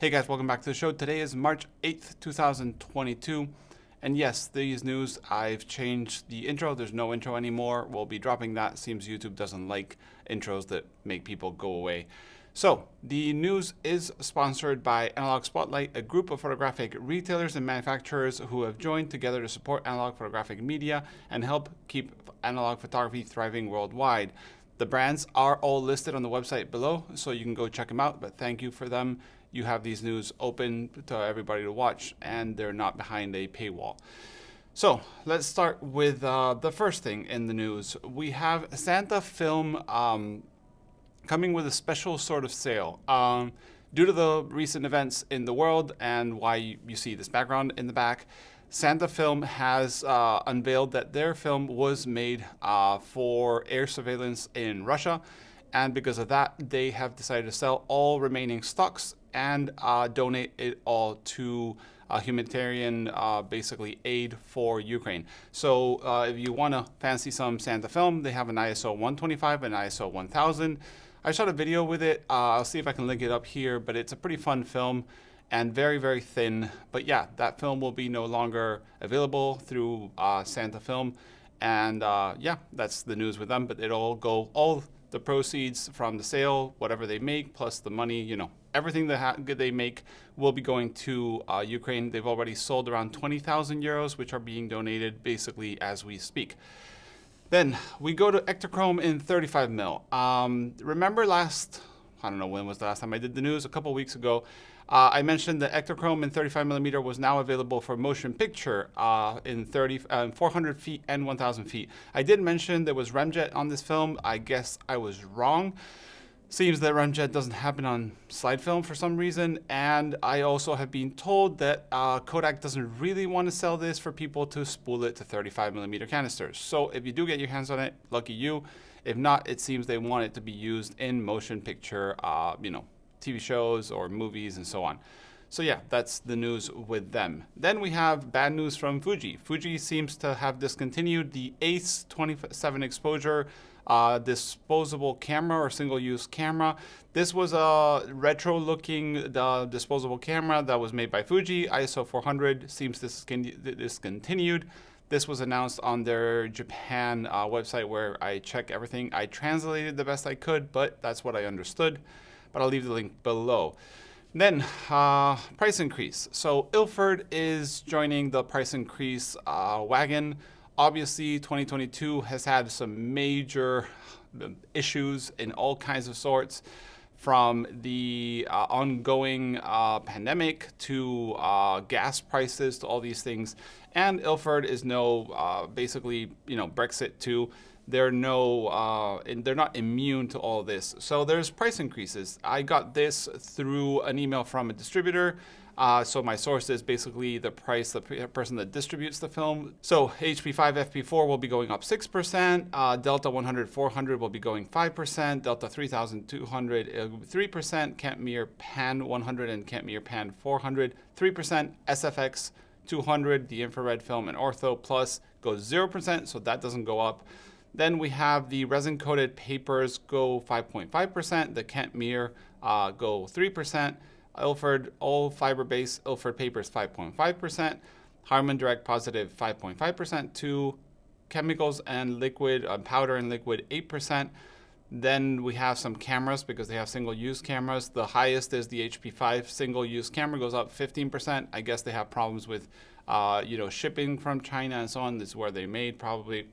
Hey guys, welcome back to the show. Today is March 8th, 2022. And yes, these news, I've changed the intro. There's no intro anymore. We'll be dropping that. Seems YouTube doesn't like intros that make people go away. So the news is sponsored by Analogue Spotlight, a group of photographic retailers and manufacturers who have joined together to support analog photographic media and help keep analog photography thriving worldwide. The brands are all listed on the website below, so you can go check them out, but thank you for them. You have these news open to everybody to watch, and they're not behind a paywall. So let's start with the first thing in the news. We have Santa Film coming with a special sort of sale. Due to the recent events in the world and why you see this background in the back, Santa Film has unveiled that their film was made for air surveillance in Russia. And because of that, they have decided to sell all remaining stocks and donate it all to humanitarian, basically aid for Ukraine. So if you want to fancy some Santa Film, they have an ISO 125 and ISO 1000. I shot a video with it. I'll see if I can link it up here, but it's a pretty fun film and very, very thin. But yeah, that film will be no longer available through Santa Film. And yeah, that's the news with them, but it'll go all the proceeds from the sale, whatever they make, plus the money, you know, everything that they make will be going to Ukraine. They've already sold around 20,000 euros, which are being donated basically as we speak. Then we go to Ektachrome in 35mm. Remember I don't know when was the last time I did the news, a couple weeks ago, I mentioned that Ektachrome in 35mm was now available for motion picture in 400 feet and 1,000 feet. I did mention there was remjet on this film. I guess I was wrong. Seems that remjet doesn't happen on slide film for some reason. And I also have been told that Kodak doesn't really want to sell this for people to spool it to 35mm canisters. So if you do get your hands on it, lucky you. If not, it seems they want it to be used in motion picture, TV shows or movies and so on. So yeah, that's the news with them. Then we have bad news from Fuji. Fuji seems to have discontinued the Ace 27 exposure disposable camera or single-use camera. This was a retro-looking disposable camera that was made by Fuji. ISO 400 seems discontinued. This was announced on their Japan website where I check everything. I translated the best I could, but that's what I understood. But I'll leave the link below. Then, price increase. So Ilford is joining the price increase wagon. Obviously, 2022 has had some major issues in all kinds of sorts, from the ongoing pandemic to gas prices to all these things. And Ilford is basically, Brexit too. They're not immune to all this. So there's price increases. I got this through an email from a distributor. So my source is basically the price, the person that distributes the film. So HP5, FP4 will be going up 6%. Delta 100, 400 will be going 5%. Delta 3200, 3%. Campmere Pan 100 and Campmere Pan 400, 3%. SFX 200, the infrared film and ortho plus goes 0%. So that doesn't go up. Then we have the resin-coated papers go 5.5%, the Campmere go 3%, Ilford all fiber-based Ilford papers 5.5%, Harman Direct Positive 5.5%, to chemicals and liquid, powder and liquid 8%. Then we have some cameras because they have single-use cameras. The highest is the HP5 single-use camera, goes up 15%. I guess they have problems with shipping from China and so on. This is where they made probably.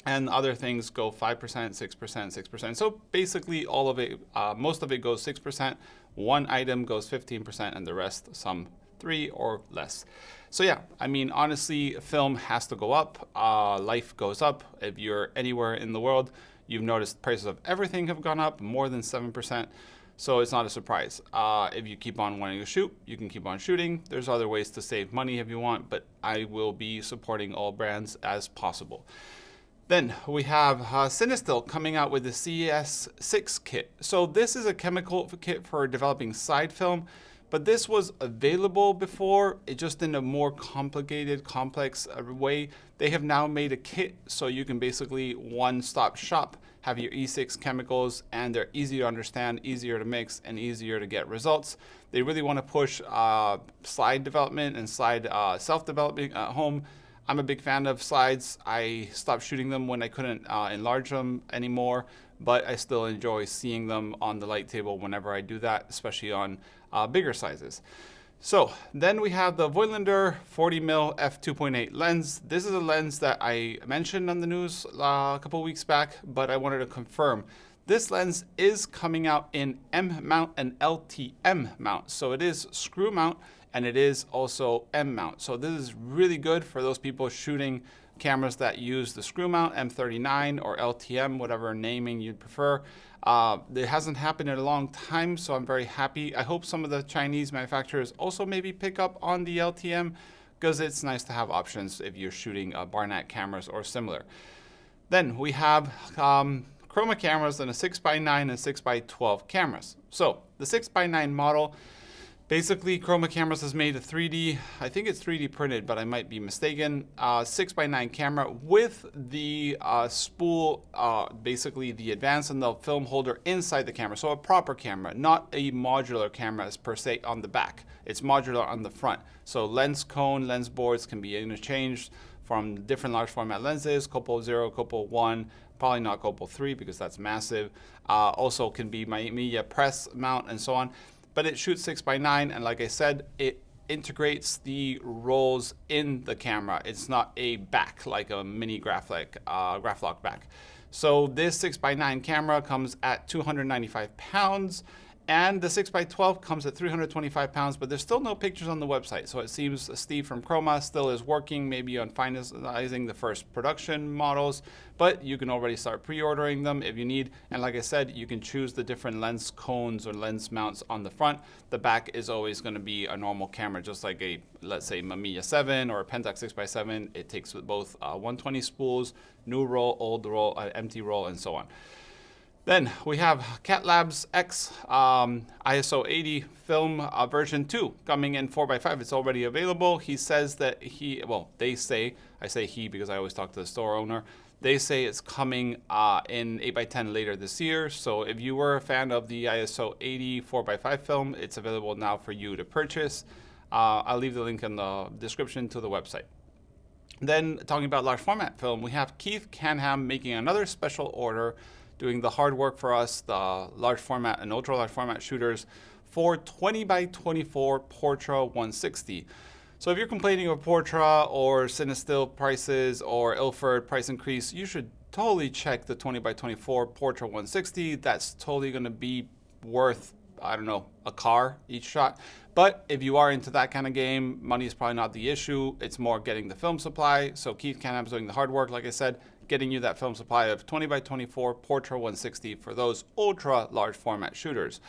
And other things go 5%, 6%, 6%. So basically all of it, most of it goes 6%. One item goes 15% and the rest some 3 or less. So yeah, I mean, honestly, film has to go up. Life goes up. If you're anywhere in the world, you've noticed prices of everything have gone up more than 7%. So it's not a surprise. If you keep on wanting to shoot, you can keep on shooting. There's other ways to save money if you want, but I will be supporting all brands as possible. Then we have Cinestill coming out with the CS6 Kit. So this is a chemical kit for developing side film, but this was available before, it just in a more complicated, complex way. They have now made a kit so you can basically one-stop shop have your E6 chemicals, and they're easy to understand, easier to mix, and easier to get results. They really want to push slide development and slide self-development at home. I'm a big fan of slides. I stopped shooting them when I couldn't enlarge them anymore, but I still enjoy seeing them on the light table whenever I do that, especially on bigger sizes. So then we have the Voigtlander 40mm f2.8 lens. This is a lens that I mentioned on the news a couple weeks back, but I wanted to confirm. This lens is coming out in M mount and LTM mount. So it is screw mount and it is also M mount. So this is really good for those people shooting cameras that use the screw mount, M39 or LTM, whatever naming you'd prefer. It hasn't happened in a long time, so I'm very happy. I hope some of the Chinese manufacturers also maybe pick up on the LTM, because it's nice to have options if you're shooting Barnett cameras or similar. Then we have Chroma cameras and a 6x9 and 6x12 cameras. So the 6x9 model, basically Chroma cameras has made a 3D, I think it's 3D printed, but I might be mistaken, 6x9 camera with the spool, basically the advance and the film holder inside the camera. So a proper camera, not a modular camera as per se on the back. It's modular on the front. So lens cone, lens boards can be interchanged from different large format lenses, Copo 0, Copo 1, probably not Copo 3 because that's massive. Also can be media press mount and so on. But it shoots 6x9, and like I said, it integrates the rolls in the camera. It's not a back like a mini Graph-Lock back. So this 6x9 camera comes at 295 pounds, and the 6x12 comes at 325 pounds, but there's still no pictures on the website. So it seems Steve from Chroma still is working maybe on finalizing the first production models, but you can already start pre-ordering them if you need. And like I said, you can choose the different lens cones or lens mounts on the front. The back is always going to be a normal camera, just like a, let's say, Mamiya 7 or a Pentax 6x7. It takes both 120 spools, new roll, old roll, empty roll, and so on. Then we have Catlabs X ISO 80 Film version 2 coming in 4x5. It's already available. He says that they say, I say he because I always talk to the store owner. They say it's coming in 8x10 later this year. So if you were a fan of the ISO 80 4x5 film, it's available now for you to purchase. I'll leave the link in the description to the website. Then talking about large format film, we have Keith Canham making another special order, doing the hard work for us, the large format and ultra large format shooters for 20x24 Portra 160. So if you're complaining of Portra or Cinestill prices or Ilford price increase, you should totally check the 20x24 Portra 160. That's totally going to be worth, I don't know, a car each shot. But if you are into that kind of game, money is probably not the issue. It's more getting the film supply. So Keith Canham's doing the hard work, like I said, getting you that film supply of 20x24 Portra 160 for those ultra large format shooters.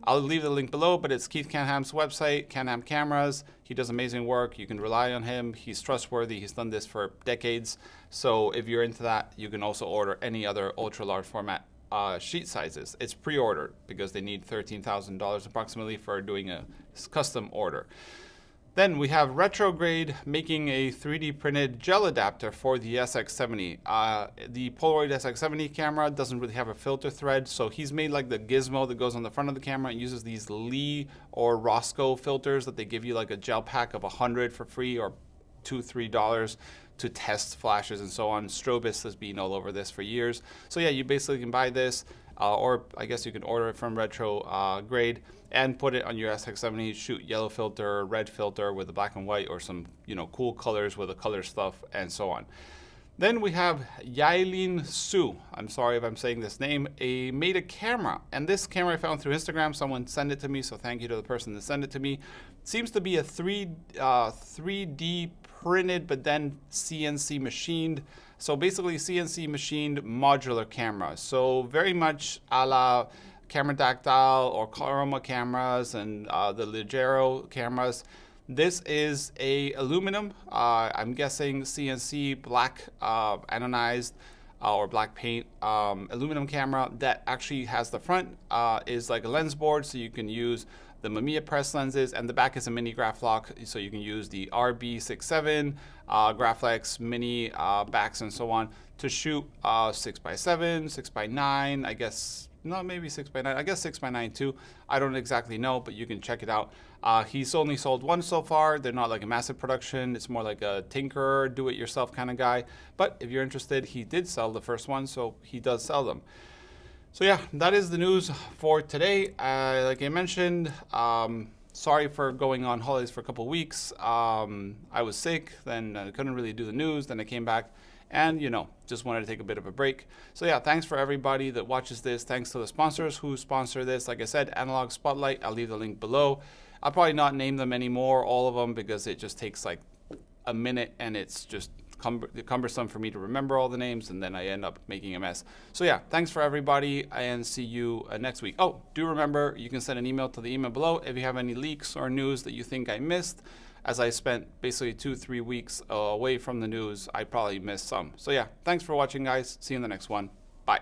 I'll leave the link below, but it's Keith Canham's website, Canham Cameras. He does amazing work. You can rely on him. He's trustworthy. He's done this for decades. So if you're into that, you can also order any other ultra large format sheet sizes. It's pre-ordered because they need $13,000 approximately for doing a custom order. Then we have Retrograde making a 3D printed gel adapter for the SX70. The Polaroid SX70 camera doesn't really have a filter thread, so he's made like the gizmo that goes on the front of the camera and uses these Lee or Roscoe filters that they give you like a gel pack of 100 for free or $2-3 to test flashes and so on. Strobist has been all over this for years. So yeah, you basically can buy this, or I guess you can order it from Retrograde and put it on your SX70, shoot yellow filter, red filter with a black and white, or some cool colors with the color stuff and so on. Then we have Jaelin Su, I'm sorry if I'm saying this name, made a camera. And this camera I found through Instagram. Someone sent it to me, so thank you to the person that sent it to me. It seems to be a 3D printed, but then CNC machined. So basically CNC machined modular camera. So very much a la Cameradactyl or Chroma cameras and the Ligero cameras. This is a aluminum, I'm guessing CNC black anodized or black paint aluminum camera that actually has the front is like a lens board, so you can use the Mamiya press lenses, and the back is a mini graph lock, so you can use the RB67, Graflex mini backs and so on to shoot 6x7, 6x9, I guess, not maybe 6x9, I guess 6x9 too. I don't exactly know, but you can check it out. He's only sold one so far. They're not like a massive production. It's more like a tinkerer, do-it-yourself kind of guy. But if you're interested, he did sell the first one, so he does sell them. So yeah, that is the news for today. Like I mentioned, sorry for going on holidays for a couple weeks. I was sick, then I couldn't really do the news, then I came back. And, you know, just wanted to take a bit of a break. So yeah, thanks for everybody that watches this. Thanks to the sponsors who sponsor this. Like I said, Analogue Spotlight, I'll leave the link below. I'll probably not name them anymore, all of them, because it just takes like a minute and it's just cumbersome for me to remember all the names, and then I end up making a mess. So yeah, thanks for everybody, and see you next week. Oh, do remember, you can send an email to the email below if you have any leaks or news that you think I missed. As I spent basically 2-3 weeks away from the news, I probably missed some. So yeah, thanks for watching, guys. See you in the next one. Bye.